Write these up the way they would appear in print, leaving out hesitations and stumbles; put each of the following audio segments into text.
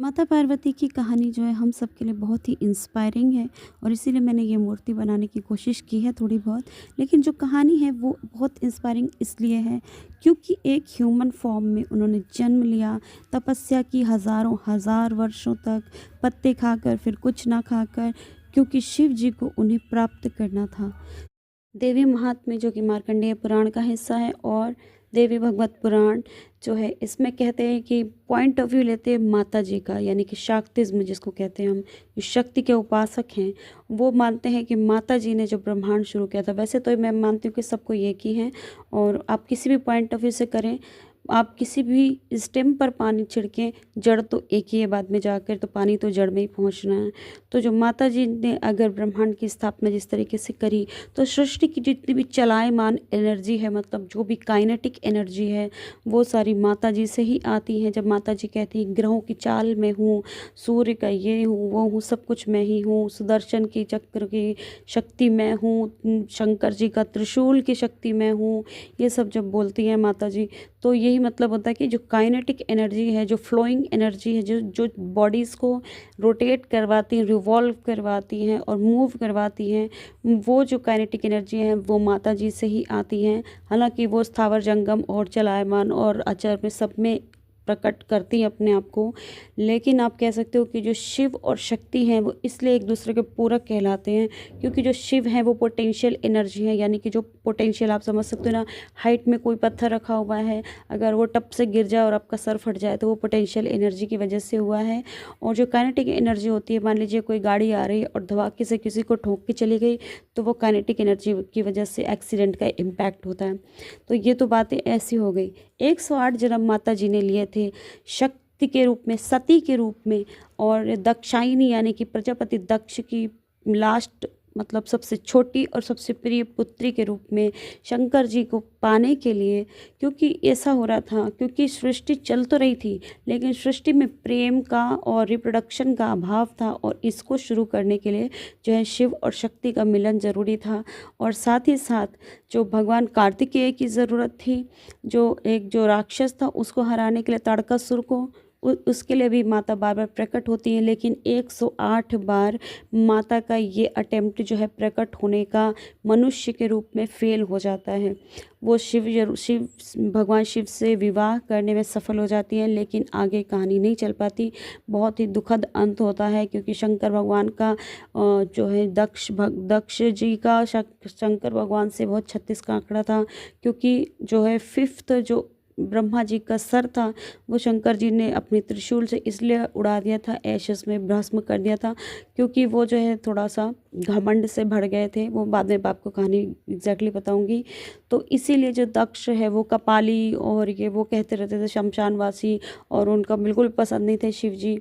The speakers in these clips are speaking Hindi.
माता पार्वती की कहानी जो है हम सब के लिए बहुत ही इंस्पायरिंग है और इसीलिए मैंने ये मूर्ति बनाने की कोशिश की है थोड़ी बहुत। लेकिन जो कहानी है वो बहुत इंस्पायरिंग इसलिए है क्योंकि एक ह्यूमन फॉर्म में उन्होंने जन्म लिया, तपस्या की हज़ारों हज़ार वर्षों तक, पत्ते खाकर फिर कुछ ना खाकर, क्योंकि शिव जी को उन्हें प्राप्त करना था। देवी महात्म्य जो कि मार्कंडेय पुराण का हिस्सा है और देवी भगवत पुराण जो है इसमें कहते हैं कि पॉइंट ऑफ व्यू लेते हैं माता जी का, यानी कि शाक्तिज्म जिसको कहते हैं हम, जो शक्ति के उपासक हैं वो मानते हैं कि माता जी ने जो ब्रह्मांड शुरू किया था। वैसे तो मैं मानती हूँ कि सबको एक ही है और आप किसी भी पॉइंट ऑफ व्यू से करें, आप किसी भी स्टेम पर पानी छिड़कें, जड़ तो एक ही है, बाद में जाकर तो पानी तो जड़ में ही पहुंचना है। तो जो माता जी ने अगर ब्रह्मांड की स्थापना जिस तरीके से करी, तो सृष्टि की जितनी भी चलायमान एनर्जी है, मतलब जो भी काइनेटिक एनर्जी है, वो सारी माता जी से ही आती है। जब माता जी कहती हैं ग्रहों की चाल में हूँ, सूर्य का ये हूँ वो हूँ, सब कुछ मैं ही हूँ, सुदर्शन की चक्र की शक्ति मैं हूँ, शंकर जी का त्रिशूल की शक्ति मैं हूँ, ये सब जब बोलती हैं माता जी, तो यही मतलब होता है कि जो काइनेटिक एनर्जी है, जो फ्लोइंग एनर्जी है, जो जो बॉडीज़ को रोटेट करवाती हैं, रिवॉल्व करवाती हैं और मूव करवाती हैं, वो जो काइनेटिक एनर्जी है वो माता जी से ही आती हैं। हालांकि वो स्थावर जंगम और चलायमान और अचर में सब में प्रकट करती हैं अपने आप को। लेकिन आप कह सकते हो कि जो शिव और शक्ति हैं वो इसलिए एक दूसरे के पूरक कहलाते हैं क्योंकि जो शिव है वो पोटेंशियल एनर्जी है, यानी कि जो पोटेंशियल आप समझ सकते हो ना, हाइट में कोई पत्थर रखा हुआ है, अगर वो टप से गिर जाए और आपका सर फट जाए तो वो पोटेंशियल एनर्जी की वजह से हुआ है। और जो काइनेटिक एनर्जी होती है, मान लीजिए कोई गाड़ी आ रही है और धमाके से किसी को ठोक के चली गई, तो वो काइनेटिक एनर्जी की वजह से एक्सीडेंट का इम्पैक्ट होता है। तो ये तो बातें ऐसी हो गई। 108 जन्म माता जी ने लिए थे, शक्ति के रूप में, सती के रूप में, और दक्षायनी यानी कि प्रजापति दक्ष की लास्ट, मतलब सबसे छोटी और सबसे प्रिय पुत्री के रूप में, शंकर जी को पाने के लिए। क्योंकि ऐसा हो रहा था, क्योंकि सृष्टि चल तो रही थी लेकिन सृष्टि में प्रेम का और रिप्रोडक्शन का अभाव था, और इसको शुरू करने के लिए जो है शिव और शक्ति का मिलन ज़रूरी था। और साथ ही साथ जो भगवान कार्तिकेय की ज़रूरत थी, जो एक जो राक्षस था उसको हराने के लिए, ताड़कासुर को, उसके लिए भी माता बार बार प्रकट होती हैं। लेकिन 108 बार माता का ये अटेम्प्ट जो है प्रकट होने का मनुष्य के रूप में फेल हो जाता है। वो शिव भगवान शिव से विवाह करने में सफल हो जाती हैं, लेकिन आगे कहानी नहीं चल पाती। बहुत ही दुखद अंत होता है क्योंकि शंकर भगवान का जो है दक्ष जी का शंकर भगवान से बहुत 36 का आंकड़ा था, क्योंकि जो है फिफ्थ जो ब्रह्मा जी का सर था वो शंकर जी ने अपने त्रिशूल से इसलिए उड़ा दिया था, एशस में भस्म कर दिया था, क्योंकि वो जो है थोड़ा सा घमंड से भर गए थे। वो बाद में आपको कहानी एग्जैक्टली बताऊंगी। तो इसीलिए जो दक्ष है वो कपाली और ये वो कहते रहते थे शमशानवासी, और उनका बिल्कुल पसंद नहीं थे शिव जी।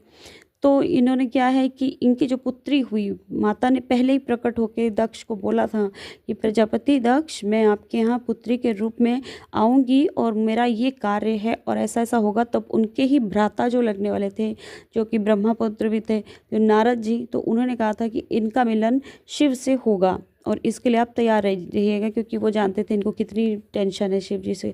तो इन्होंने क्या है कि इनकी जो पुत्री हुई, माता ने पहले ही प्रकट होकर दक्ष को बोला था कि प्रजापति दक्ष, मैं आपके यहाँ पुत्री के रूप में आऊँगी और मेरा ये कार्य है और ऐसा ऐसा होगा। तब उनके ही भ्राता जो लगने वाले थे, जो कि ब्रह्मपुत्र भी थे, जो नारद जी, तो उन्होंने कहा था कि इनका मिलन शिव से होगा और इसके लिए आप तैयार रहिएगा, क्योंकि वो जानते थे इनको कितनी टेंशन है शिव जी से।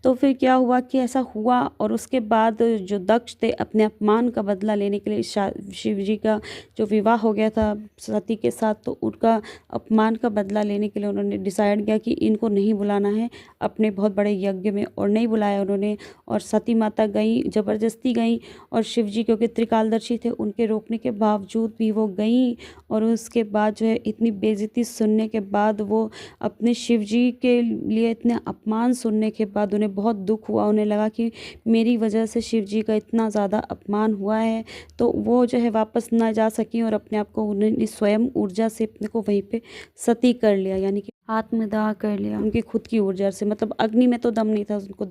तो फिर क्या हुआ कि ऐसा हुआ, और उसके बाद जो दक्ष थे अपने अपमान का बदला लेने के लिए, शिव जी का जो विवाह हो गया था सती के साथ, तो उनका अपमान का बदला लेने के लिए उन्होंने डिसाइड किया कि इनको नहीं बुलाना है अपने बहुत बड़े यज्ञ में, और नहीं बुलाया उन्होंने। और सती माता गई, ज़बरदस्ती गई, और शिव जी क्योंकि त्रिकालदर्शी थे उनके रोकने के बावजूद भी वो गई। और उसके बाद जो है इतनी बेइज्जती सुनने के बाद, वो अपने शिव जी के लिए इतने अपमान सुनने के बाद उन्हें बहुत दुख हुआ। उन्हें लगा कि मेरी वजह से शिव जी का इतना ज़्यादा अपमान हुआ है, तो वो जो है वापस ना जा सकी और अपने आप को उन्होंने स्वयं ऊर्जा से अपने को वहीं पे सती कर लिया, यानी कि आत्मदाह कर लिया उनकी खुद की ऊर्जा से। मतलब अग्नि में तो दम नहीं था उनको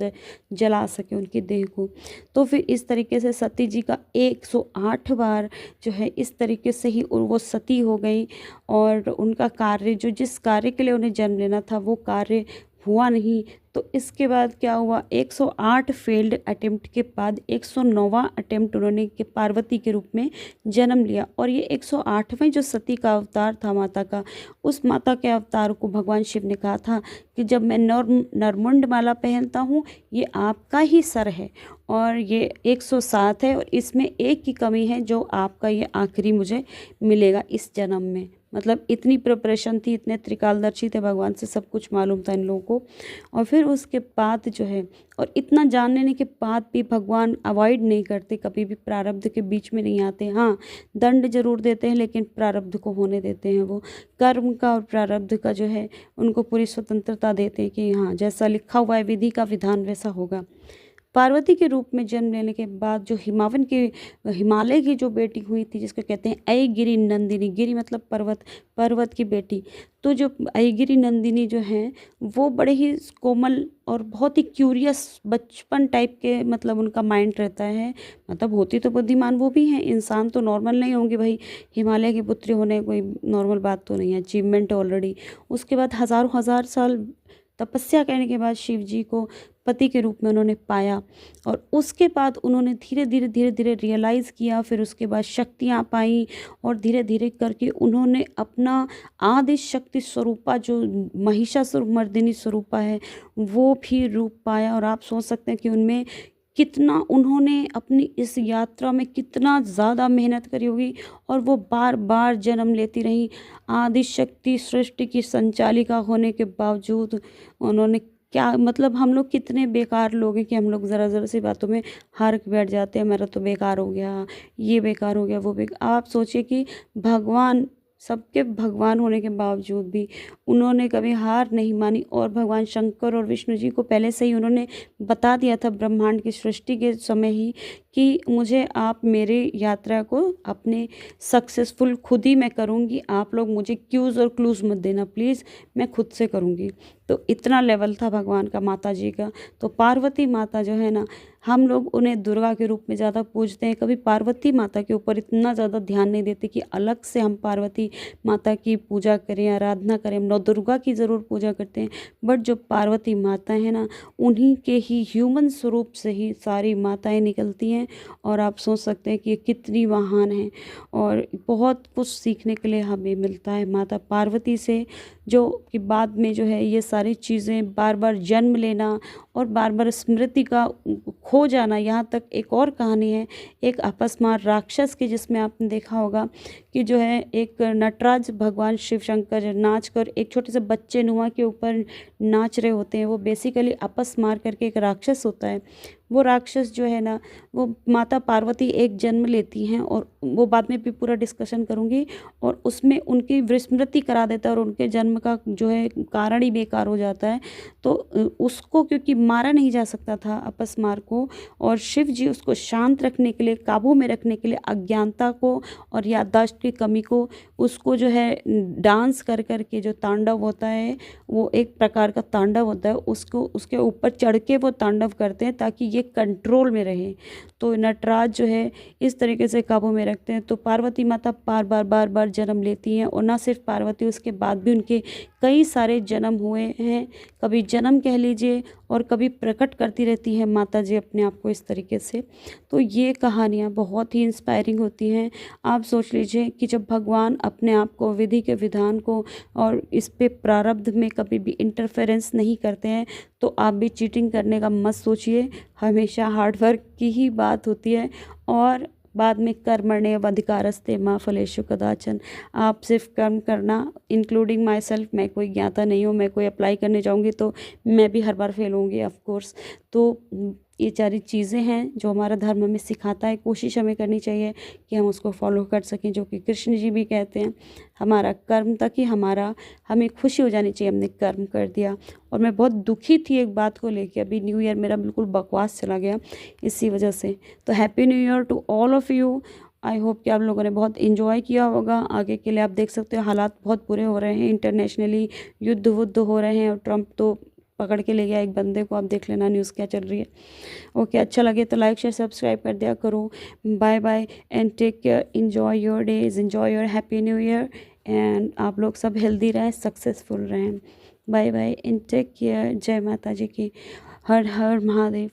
जला सके उनकी देह को। तो फिर इस तरीके से सती जी का 108 बार जो है इस तरीके से ही वो सती हो गई, और उनका कार्य, जो जिस कार्य के लिए उन्हें जन्म लेना था वो कार्य हुआ नहीं। तो तो इसके बाद क्या हुआ, 108 फेल्ड अटेम्प्ट के बाद 109वां अटेम्प्ट उन्होंने के पार्वती के रूप में जन्म लिया। और ये 108वें जो सती का अवतार था माता का, उस माता के अवतार को भगवान शिव ने कहा था कि जब मैं नरमुंड माला पहनता हूँ, ये आपका ही सर है और ये 107 है और इसमें एक की कमी है जो आपका ये आखिरी मुझे मिलेगा इस जन्म में। मतलब इतनी प्रिपरेशन थी, इतने त्रिकालदर्शी थे भगवान, से सब कुछ मालूम था इन लोगों को। और फिर उसके बाद जो है, और इतना जान लेने के बाद भी भगवान अवॉइड नहीं करते, कभी भी प्रारब्ध के बीच में नहीं आते। हाँ, दंड जरूर देते हैं लेकिन प्रारब्ध को होने देते हैं। वो कर्म का और प्रारब्ध का जो है उनको पूरी स्वतंत्रता देते हैं कि हाँ, जैसा लिखा हुआ है विधि का विधान वैसा होगा। पार्वती के रूप में जन्म लेने के बाद जो हिमालय की जो बेटी हुई थी, जिसको कहते हैं ऐगिरी नंदिनी, गिरी मतलब पर्वत, पर्वत की बेटी। तो जो ऐगिरी नंदिनी जो हैं वो बड़े ही कोमल और बहुत ही क्यूरियस बचपन टाइप के, मतलब उनका माइंड रहता है। मतलब होती तो बुद्धिमान वो भी हैं, इंसान तो नॉर्मल नहीं होंगे भाई, हिमालय की पुत्री होने कोई नॉर्मल बात तो नहीं है, अचीवमेंट ऑलरेडी। उसके बाद हज़ारों हज़ार साल तपस्या करने के बाद शिव जी को पति के रूप में उन्होंने पाया। और उसके बाद उन्होंने धीरे धीरे रियलाइज़ किया, फिर उसके बाद शक्तियाँ पाई और धीरे धीरे करके उन्होंने अपना आदि शक्ति स्वरूपा जो महिषासुर मर्दिनी स्वरूपा है वो भी रूप पाया। और आप सोच सकते हैं कि उनमें कितना उन्होंने अपनी इस यात्रा में कितना ज़्यादा मेहनत करी होगी। और वो बार बार जन्म लेती रहीं। आदि शक्ति सृष्टि की संचालिका होने के बावजूद उन्होंने क्या, मतलब हम लोग कितने बेकार लोग हैं कि हम लोग ज़रा ज़रा सी बातों में हार के बैठ जाते हैं, मेरा तो बेकार हो गया, ये बेकार हो गया, वो बेकार। आप सोचिए कि भगवान, सबके भगवान होने के बावजूद भी उन्होंने कभी हार नहीं मानी। और भगवान शंकर और विष्णु जी को पहले से ही उन्होंने बता दिया था ब्रह्मांड की सृष्टि के समय ही कि मुझे आप मेरी यात्रा को अपने सक्सेसफुल खुद ही मैं करूँगी, आप लोग मुझे क्यूज़ और क्लूज़ मत देना प्लीज़, मैं खुद से करूँगी। तो इतना लेवल था भगवान का, माता जी का। तो पार्वती माता जो है ना, हम लोग उन्हें दुर्गा के रूप में ज़्यादा पूजते हैं, कभी पार्वती माता के ऊपर इतना ज़्यादा ध्यान नहीं देते कि अलग से हम पार्वती माता की पूजा करें, आराधना करें। हम नौ दुर्गा की ज़रूर पूजा करते हैं, बट जो पार्वती माता है ना, उन्हीं के ही ह्यूमन स्वरूप से ही सारी माताएं निकलती हैं। और आप सोच सकते हैं कि ये कितनी महान है और बहुत कुछ सीखने के लिए हमें मिलता है माता पार्वती से। जो कि बाद में जो है ये सारी चीज़ें बार बार जन्म लेना और बार बार स्मृति का खो जाना। यहाँ तक एक और कहानी है, एक अपस्मार राक्षस की, जिसमें आपने देखा होगा कि जो है एक नटराज भगवान शिव शंकर नाच कर एक छोटे से बच्चे नुआ के ऊपर नाच रहे होते हैं। वो बेसिकली अपस्मार करके एक राक्षस होता है। वो राक्षस जो है ना, वो माता पार्वती एक जन्म लेती हैं और वो बाद में भी पूरा डिस्कशन करूँगी। और उसमें उनकी विस्मृति करा देता है और उनके जन्म का जो है कारण ही बेकार हो जाता है। तो उसको क्योंकि मारा नहीं जा सकता था अपस्मार को, और शिव जी उसको शांत रखने के लिए, काबू में रखने के लिए अज्ञानता को और याददाश्त की कमी को, उसको जो है डांस कर कर के जो तांडव होता है, वो एक प्रकार का तांडव होता है, उसको उसके ऊपर चढ़ के वो तांडव करते हैं ताकि ये कंट्रोल में रहे। तो नटराज जो है इस तरीके से काबू में रखते हैं। तो पार्वती माता बार बार जन्म लेती हैं। और ना सिर्फ पार्वती, उसके बाद भी उनके कई सारे जन्म हुए हैं। कभी जन्म कह लीजिए और कभी प्रकट करती रहती है माता जी अपने आप को इस तरीके से। तो ये कहानियाँ बहुत ही इंस्पायरिंग होती हैं। आप सोच लीजिए कि जब भगवान अपने आप को, विधि के विधान को और इस पे प्रारब्ध में कभी भी इंटरफेरेंस नहीं करते हैं, तो आप भी चीटिंग करने का मत सोचिए। हमेशा हार्डवर्क की ही बात होती है। और बाद में कर्मण्येव अधिकारस्ते माँ फलेषु कदाचन। आप सिर्फ कर्म करना, इंक्लूडिंग माई सेल्फ। मैं कोई ज्ञाता नहीं हूँ, मैं कोई अप्लाई करने जाऊँगी तो मैं भी हर बार फेल होंगी ऑफ कोर्स। तो ये सारी चीज़ें हैं जो हमारा धर्म हमें सिखाता है। कोशिश हमें करनी चाहिए कि हम उसको फॉलो कर सकें, जो कि कृष्ण जी भी कहते हैं, हमारा कर्म तक ही हमें खुशी हो जानी चाहिए हमने कर्म कर दिया। और मैं बहुत दुखी थी एक बात को लेके, अभी न्यू ईयर मेरा बिल्कुल बकवास चला गया इसी वजह से। तो happy new year to all of you. I hope कि आप लोगों ने बहुत इन्जॉय किया होगा। आगे के लिए आप देख सकते हो हालात बहुत बुरे हो रहे हैं, इंटरनेशनली युद्ध वुद्ध हो रहे हैं और ट्रम्प तो पकड़ के ले गया एक बंदे को। आप देख लेना न्यूज़ क्या चल रही है। ओके, अच्छा लगे तो लाइक शेयर सब्सक्राइब कर दिया करो। Bye bye and take care, enjoy your days, enjoy your happy new year. And आप लोग सब हेल्दी रहें, सक्सेसफुल रहें। Bye bye and take care. जय माता जी की। हर हर महादेव।